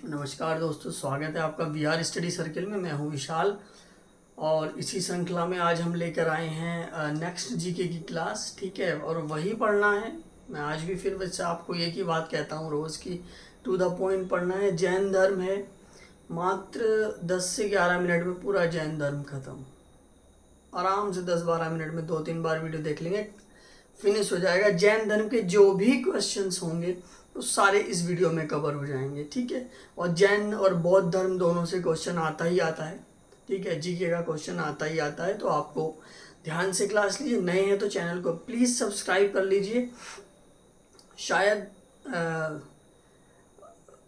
नमस्कार दोस्तों, स्वागत है आपका वीआर स्टडी सर्किल में। मैं हूं विशाल और इसी श्रृंखला में आज हम लेकर आए हैं नेक्स्ट जीके की क्लास। ठीक है, और वही पढ़ना है। मैं आज भी फिर वैसे आपको एक ही बात कहता हूं रोज़ की, टू द पॉइंट पढ़ना है। जैन धर्म है, मात्र 10 से 11 मिनट में पूरा जैन धर्म खत्म। आराम से 10-12 मिनट में 2-3 बार वीडियो देख लेंगे, फिनिश हो जाएगा। जैन धर्म के जो भी क्वेश्चंस होंगे तो सारे इस वीडियो में कवर हो जाएंगे। ठीक है, और जैन और बौद्ध धर्म दोनों से क्वेश्चन आता ही आता है। ठीक है, जीके का क्वेश्चन आता ही आता है, तो आपको ध्यान से क्लास लीजिए। नए हैं तो चैनल को प्लीज़ सब्सक्राइब कर लीजिए। शायद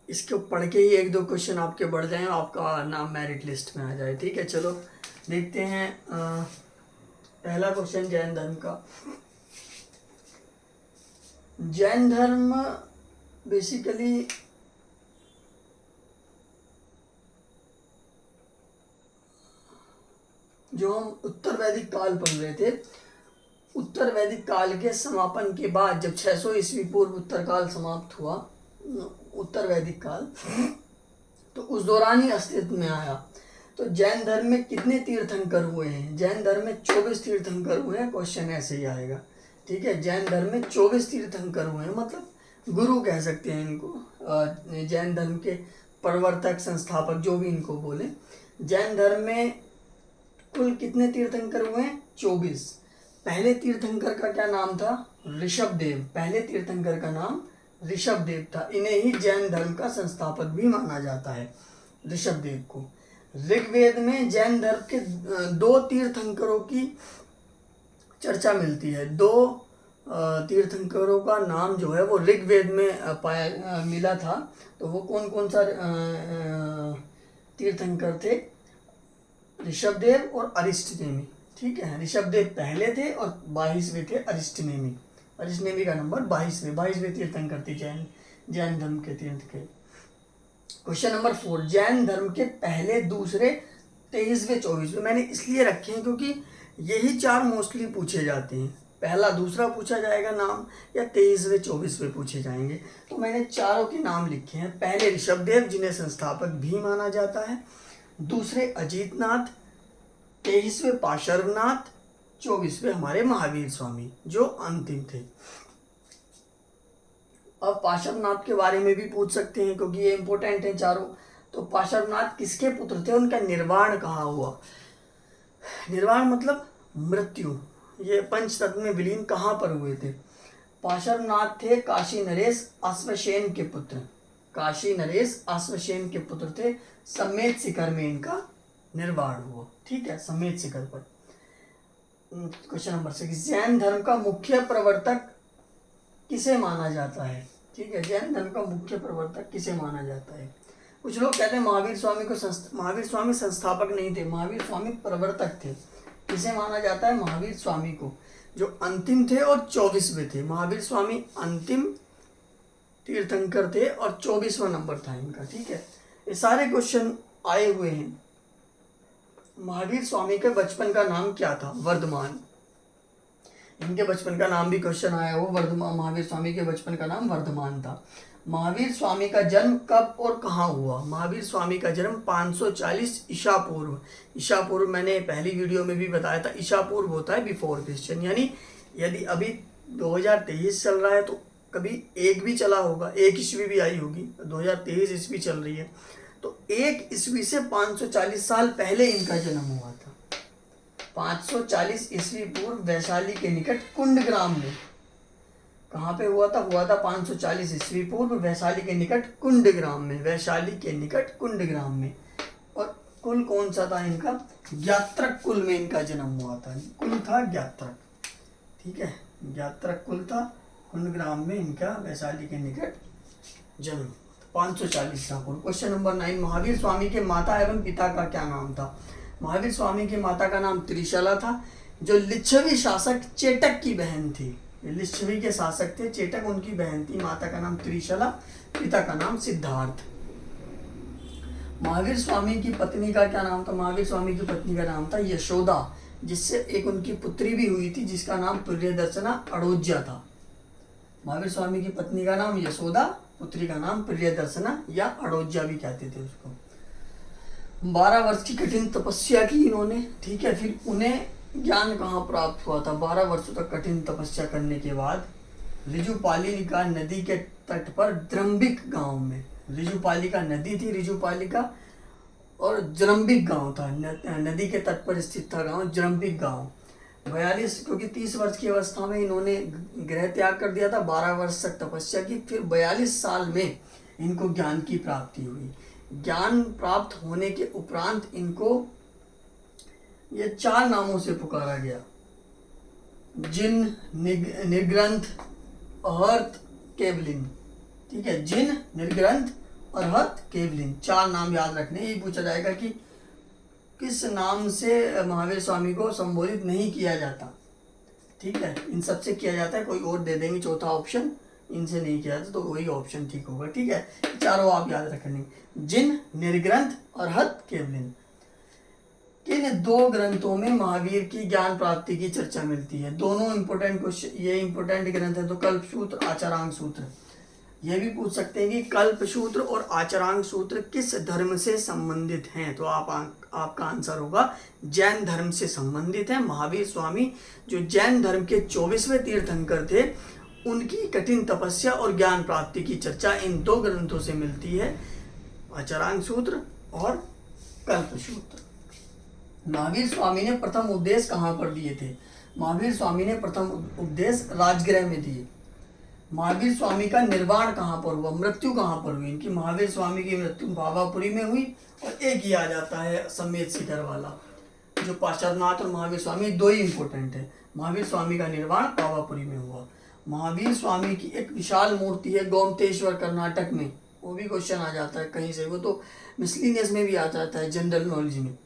इसको पढ़ के ही 1-2 क्वेश्चन आपके बढ़ जाएं, आपका नाम मेरिट लिस्ट में आ जाए। ठीक है, चलो देखते हैं पहला क्वेश्चन जैन धर्म का। जैन धर्म बेसिकली जो हम उत्तर वैदिक काल पढ़ रहे थे, उत्तर वैदिक काल के समापन के बाद जब 600 ईस्वी पूर्व उत्तर काल समाप्त हुआ, उत्तर वैदिक काल, तो उस दौरान ही अस्तित्व में आया। तो जैन धर्म में कितने तीर्थंकर हुए हैं? जैन धर्म में 24 तीर्थंकर हुए हैं। क्वेश्चन ऐसे ही आएगा। ठीक है, जैन धर्म में 24 तीर्थंकर हुए हैं, मतलब गुरु कह सकते हैं इनको। जैन धर्म के प्रवर्तक, संस्थापक, जो भी इनको बोले। जैन धर्म में कुल कितने तीर्थंकर हुए हैं? 24। पहले तीर्थंकर का क्या नाम था? ऋषभदेव। पहले तीर्थंकर का नाम ऋषभदेव था। इन्हें ही जैन धर्म का संस्थापक भी माना जाता है, ऋषभदेव को। ऋग्वेद में जैन धर्म के 2 तीर्थंकरों की चर्चा मिलती है। 2 तीर्थंकरों का नाम जो है वो ऋग्वेद में मिला था। तो वो कौन कौन सा तीर्थंकर थे? ऋषभदेव और अरिष्टनेमी। ठीक है, ऋषभदेव पहले थे और 22वें थे अरिष्टनेमी। अरिष्टनेमी का नंबर 22वें तीर्थंकर थे जैन धर्म के तीर्थंकर। क्वेश्चन नंबर 4, जैन धर्म के पहले, दूसरे, 23वें, 24वें मैंने इसलिए रखे हैं क्योंकि यही 4 मोस्टली पूछे जाते हैं। पहला, दूसरा पूछा जाएगा नाम, या 23वें, 24वें पूछे जाएंगे। तो मैंने चारों के नाम लिखे हैं। पहले ऋषभदेव, जिन्हें संस्थापक भी माना जाता है। दूसरे अजीतनाथ, 23वें पार्श्वनाथ, 24वें हमारे महावीर स्वामी, जो अंतिम थे। अब पार्श्वनाथ के बारे में भी पूछ सकते हैं क्योंकि ये इंपॉर्टेंट है चारों। तो पार्श्वनाथ किसके पुत्र थे? उनका निर्वाण कहाँ हुआ? निर्वाण मतलब मृत्यु। ये पंचतत्व में विलीन कहाँ पर हुए थे? पार्श्वनाथ थे काशी नरेश अश्वसेन के पुत्र। काशी नरेश अश्वसेन के पुत्र थे। समेत शिखर में इनका निर्वाण हुआ। ठीक है, समेत शिखर पर। क्वेश्चन नंबर 6, जैन धर्म का मुख्य प्रवर्तक किसे माना जाता है? ठीक है, जैन धर्म का मुख्य प्रवर्तक किसे माना जाता है? कुछ लोग कहते हैं महावीर स्वामी को। महावीर स्वामी संस्थापक नहीं थे, महावीर स्वामी प्रवर्तक थे। किसे माना जाता है? महावीर स्वामी को, जो अंतिम थे और 24वें थे। महावीर स्वामी अंतिम तीर्थंकर थे और 24वां नंबर था इनका। ठीक है, ये सारे क्वेश्चन आए हुए हैं। महावीर स्वामी के बचपन का नाम क्या था? वर्धमान। इनके बचपन का नाम भी क्वेश्चन आया वो वर्धमान। महावीर स्वामी के बचपन का नाम वर्धमान था। महावीर स्वामी का जन्म कब और कहाँ हुआ? महावीर स्वामी का जन्म 540 ईसा पूर्व। ईसा पूर्व मैंने पहली वीडियो में भी बताया था। ईसा पूर्व होता है बिफोर क्रिश्चियन, यानी यदि अभी 2023 चल रहा है तो कभी 1 भी चला होगा, 1 ईस्वी भी आई होगी। 2023 ईस्वी चल रही है, तो 1 ईस्वी से 540 साल पहले इनका जन्म हुआ था। 540 ईस्वी पूर्व वैशाली के निकट कुंडग्राम में। कहाँ पे हुआ था? 540 ईस्वी पूर्व वैशाली के निकट कुंडग्राम में। वैशाली के निकट कुंडग्राम में। और कुल कौन सा था इनका? ज्ञात्रक कुल में इनका जन्म हुआ था। कुल था ज्ञात्रक। ठीक है, ज्ञात्रक कुल था। कुंडग्राम में इनका वैशाली के निकट जन्म 540 ईसा पूर्व। क्वेश्चन नंबर 9, महावीर स्वामी के माता एवं पिता का क्या नाम था? महावीर स्वामी की माता का नाम त्रिशला था, जो लिच्छवी शासक चेटक की बहन थी। लिच्छवी के शासक थे चेटक, उनकी बहन थी। माता का नाम त्रिशला, पिता का नाम सिद्धार्थ। महावीर स्वामी की पत्नी का क्या नाम था? महावीर स्वामी की पत्नी का नाम था यशोदा, जिससे एक उनकी पुत्री भी हुई थी जिसका नाम प्रियदर्शना अड़ोज्या था। महावीर स्वामी की पत्नी का नाम यशोदा, पुत्री का नाम प्रियदर्शना या अड़ोज्या भी कहते थे उसको। 12 वर्ष की कठिन तपस्या की इन्होंने, ठीक है। फिर उन्हें ज्ञान कहाँ प्राप्त हुआ था? 12 वर्षों तक कठिन तपस्या करने के बाद ऋजुपालिका नदी के तट पर द्रंबिक गांव में, ऋजुपालिका नदी थी, ऋजुपालिका, और जरम्बिक गांव था, नदी के तट पर स्थित था गांव जरम्बिक गांव। 42, क्योंकि 30 वर्ष की अवस्था में इन्होंने गृह त्याग कर दिया था, 12 वर्ष तक तपस्या की, फिर 42 साल में इनको ज्ञान की प्राप्ति हुई। ज्ञान प्राप्त होने के उपरांत इनको ये 4 नामों से पुकारा गया: जिन, निर्ग्रंथ, अहर्त, केवलिन, ठीक है। जिन, निर्ग्रंथ, अरहत, केवलिन, 4 नाम याद रखने। ये पूछा जाएगा कि किस नाम से महावीर स्वामी को संबोधित नहीं किया जाता, ठीक है। इन सब से किया जाता है, कोई और दे देंगे चौथा ऑप्शन, इनसे नहीं किया जाता तो वही ऑप्शन ठीक होगा, ठीक है। चारों आप याद रखने: जिन, निर्ग्रंथ, अरहत, केवलिन। किन 2 ग्रंथों में महावीर की ज्ञान प्राप्ति की चर्चा मिलती है? दोनों इंपोर्टेंट क्वेश्चन, ये इंपोर्टेंट ग्रंथ है। तो कल्पसूत्र, आचरांग सूत्र। यह भी पूछ सकते हैं कि कल्पसूत्र और आचरांग सूत्र किस धर्म से संबंधित हैं? तो आपका आंसर होगा जैन धर्म से संबंधित है। महावीर स्वामी जो जैन धर्म के 24वें तीर्थंकर थे, उनकी कठिन तपस्या और ज्ञान प्राप्ति की चर्चा इन 2 ग्रंथों से मिलती है, आचरांग सूत्र और कल्पसूत्र। महावीर स्वामी ने प्रथम उपदेश कहाँ पर दिए थे? महावीर स्वामी ने प्रथम उपदेश राजगृह में दिए। महावीर स्वामी का निर्वाण कहाँ पर हुआ? मृत्यु कहाँ पर हुई इनकी? महावीर स्वामी की मृत्यु भावापुरी में हुई, और एक ही आ जाता है समेत शिखर वाला, जो पार्श्वनाथ और महावीर स्वामी 2 ही इंपोर्टेंट है। महावीर स्वामी का निर्वाण पावापुरी में हुआ। महावीर स्वामी की एक विशाल मूर्ति है गोमतेश्वर, कर्नाटक में, वो भी क्वेश्चन आ जाता है कहीं से, वो तो मिसलिनियस में भी आ जाता है जनरल नॉलेज में,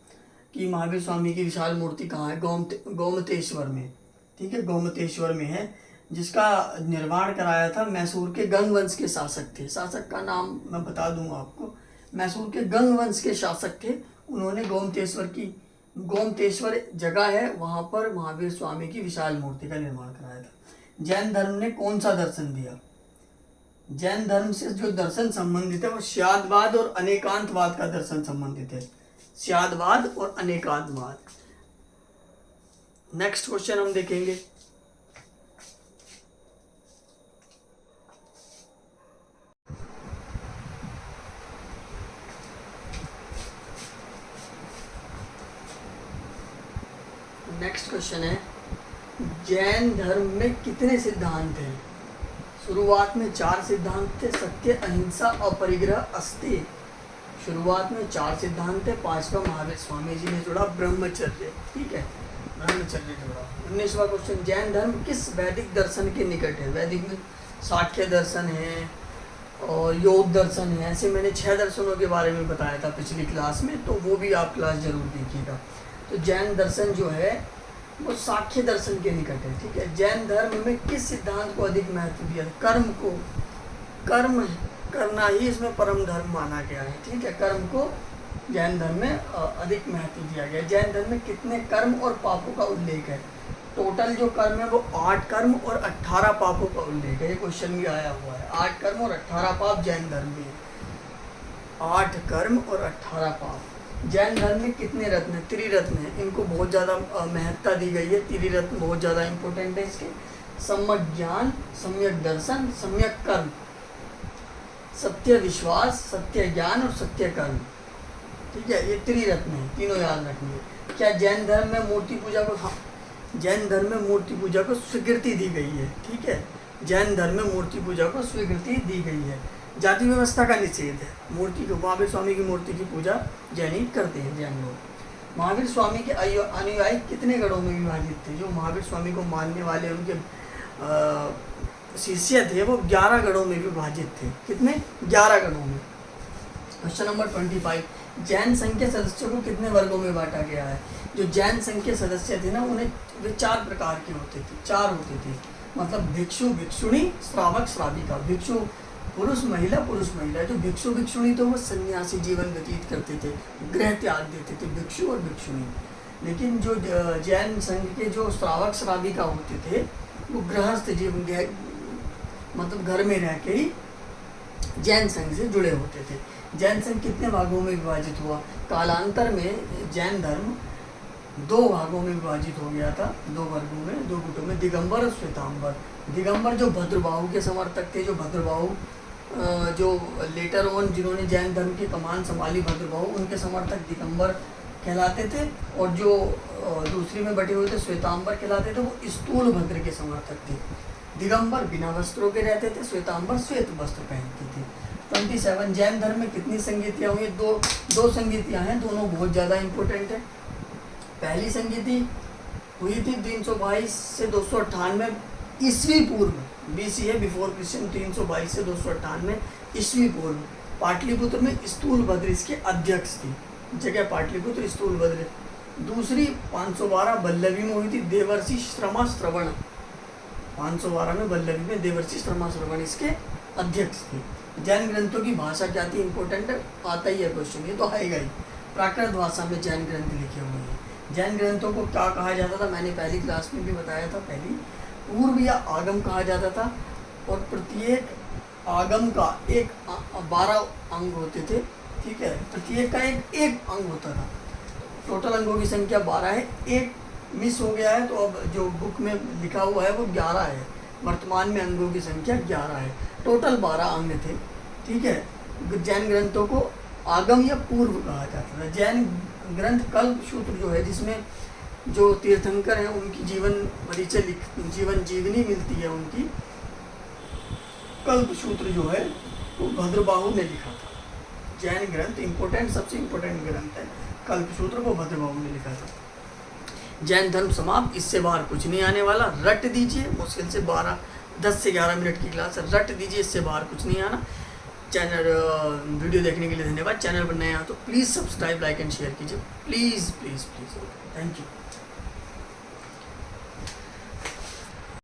कि महावीर स्वामी की विशाल मूर्ति कहाँ है? गोमतेश्वर में, ठीक है, गोमतेश्वर में है, जिसका निर्माण कराया था मैसूर के गंग वंश के शासक थे। शासक का नाम मैं बता दूंगा आपको, मैसूर के गंग वंश के शासक थे। उन्होंने गोमतेश्वर जगह है, वहाँ पर महावीर स्वामी की विशाल मूर्ति का निर्माण कराया था। जैन धर्म ने कौन सा दर्शन दिया? जैन धर्म से जो दर्शन संबंधित है वो स्यादवाद और अनेकांतवाद का दर्शन संबंधित है, स्यादवाद और अनेकांतवाद। नेक्स्ट क्वेश्चन हम देखेंगे। नेक्स्ट क्वेश्चन है, जैन धर्म में कितने सिद्धांत हैं? शुरुआत में 4 सिद्धांत थे, सत्य, अहिंसा, अपरिग्रह, अस्तेय। शुरुआत में 4 सिद्धांत थे, 5वां महावीर स्वामी जी ने जोड़ा ब्रह्मचर्य, ठीक है, ब्रह्मचर्य जोड़ा। 19वां क्वेश्चन, जैन धर्म किस वैदिक दर्शन के निकट है? वैदिक में सांख्य दर्शन है और योग दर्शन है, ऐसे मैंने 6 दर्शनों के बारे में बताया था पिछली क्लास में, तो वो भी आप क्लास जरूर देखिएगा। तो जैन दर्शन जो है वो सांख्य दर्शन के निकट है, ठीक है। जैन धर्म में किस सिद्धांत को अधिक महत्व दिया? कर्म को, कर्म करना ही इसमें परम धर्म माना गया है, ठीक है। कर्म को जैन धर्म में अधिक महत्व दिया गया। जैन धर्म में कितने कर्म और पापों का उल्लेख है? टोटल जो कर्म है वो 8 कर्म और 18 पापों का उल्लेख है। ये क्वेश्चन भी आया हुआ है, 8 कर्म और 18 पाप जैन धर्म में, 8 कर्म और 18 पाप। जैन धर्म में कितने रत्न हैं? त्रिरत्न है, इनको बहुत ज़्यादा महत्ता दी गई है। त्रिरत्न बहुत ज़्यादा इंपॉर्टेंट है इसके, सम्यक ज्ञान, सम्यक दर्शन, सम्यक कर्म, सत्य विश्वास, सत्य ज्ञान और सत्य कर्म, ठीक है। ये त्रिरत्न है, तीनों याद रखिए। क्या जैन धर्म में मूर्ति पूजा को, हाँ, जैन धर्म में मूर्ति पूजा को स्वीकृति दी गई है, ठीक है। जैन धर्म में मूर्ति पूजा को स्वीकृति दी गई है। जाति व्यवस्था का निषेध है, मूर्ति को, महावीर स्वामी की मूर्ति की पूजा जैनी करते हैं जैन लोग। महावीर स्वामी के अनुयायी कितने गणों में विभाजित थे? जो महावीर स्वामी को मानने वाले उनके शिष्य थे वो 11 गणों में विभाजित थे। कितने? 11 गणों में। क्वेश्चन नंबर 25, जैन संघ के सदस्यों को कितने वर्गों में बांटा गया है? जो जैन संघ के सदस्य थे ना, उन्हें वे 4 प्रकार के होते थे, 4 होते थे, मतलब भिक्षु, भिक्षुणी, श्रावक, श्राविका। भिक्षु पुरुष, महिला, पुरुष, महिला। जो भिक्षु भिक्षुणी तो वो सन्यासी जीवन व्यतीत करते थे, गृह त्याग देते थे, भिक्षु और भिक्षुणी। लेकिन जो जैन संघ के जो श्रावक श्राविका होते थे वो गृहस्थ जीवन, मतलब घर में रह के ही जैन संघ से जुड़े होते थे। जैन संघ कितने भागों में विभाजित हुआ? कालांतर में जैन धर्म 2 भागों में विभाजित हो गया था, 2 वर्गों में, 2 गुटों में, दिगंबर और श्वेतांबर। दिगंबर जो भद्रबाहु के समर्थक थे, जो भद्रबाहु जो लेटर ऑन जिन्होंने जैन धर्म की कमान संभाली, भद्रबाहु, उनके समर्थक दिगंबर कहलाते थे। और जो दूसरी में बटे हुए थे श्वेतांबर कहलाते थे, वो स्थूल भद्र के समर्थक थे। दिगंबर बिना वस्त्रों के रहते थे, श्वेतांबर श्वेत वस्त्र पहनते थे। 27 जैन धर्म में कितनी संगीतियाँ हुई? दो संगीतियाँ हैं, दोनों बहुत ज़्यादा इम्पोर्टेंट है। पहली संगीति हुई थी 322 से 298 ईस्वी पूर्व, BC है, बिफोर क्रिश्चियन, 322 से 298 ईस्वी पूर्व। पाटलिपुत्र में स्थूलभद्र इसके अध्यक्ष थे, जगह पाटलिपुत्र स्थूलभद्र। दूसरी 512 बल्लवी में हुई थी, देवर्षि श्रमा श्रवण। 512 में बल्लवी में देवर्षि श्रमा श्रवण इसके अध्यक्ष थे। जैन ग्रंथों की भाषा क्या थी? इंपॉर्टेंट आता ही है क्वेश्चन, ये तो आएगा ही। प्राकृत भाषा में जैन ग्रंथ लिखे हुए हैं। जैन ग्रंथों को क्या कहा जाता था? मैंने पहली क्लास में भी बताया था, पहली पूर्व या आगम कहा जाता था। और प्रत्येक आगम का 12 अंग होते थे, ठीक है, प्रत्येक का एक अंग होता था। टोटल अंगों की संख्या 12 है, एक मिस हो गया है, तो अब जो बुक में लिखा हुआ है वो 11 है। वर्तमान में अंगों की संख्या 11 है, टोटल 12 अंग थे, ठीक है। जैन ग्रंथों को आगम या पूर्व कहा जाता था। जैन ग्रंथ कल्प सूत्र जो है, जिसमें जो तीर्थंकर हैं उनकी जीवन परिचय, जीवन जीवनी मिलती है उनकी, कल्प सूत्र जो है वो भद्रबाहु ने लिखा था। जैन ग्रंथ इंपॉर्टेंट, सबसे इंपॉर्टेंट ग्रंथ है, कल्प सूत्र को भद्रबाहु ने लिखा था। जैन धर्म समाप्त, इससे बाहर कुछ नहीं आने वाला, रट दीजिए। मुश्किल से 10 से 11 मिनट की क्लास है, रट दीजिए, इससे बाहर कुछ नहीं आना। चैनल वीडियो देखने के लिए धन्यवाद। चैनल पर नए हो तो please subscribe, like and share कीजिए, please please please. Thank you.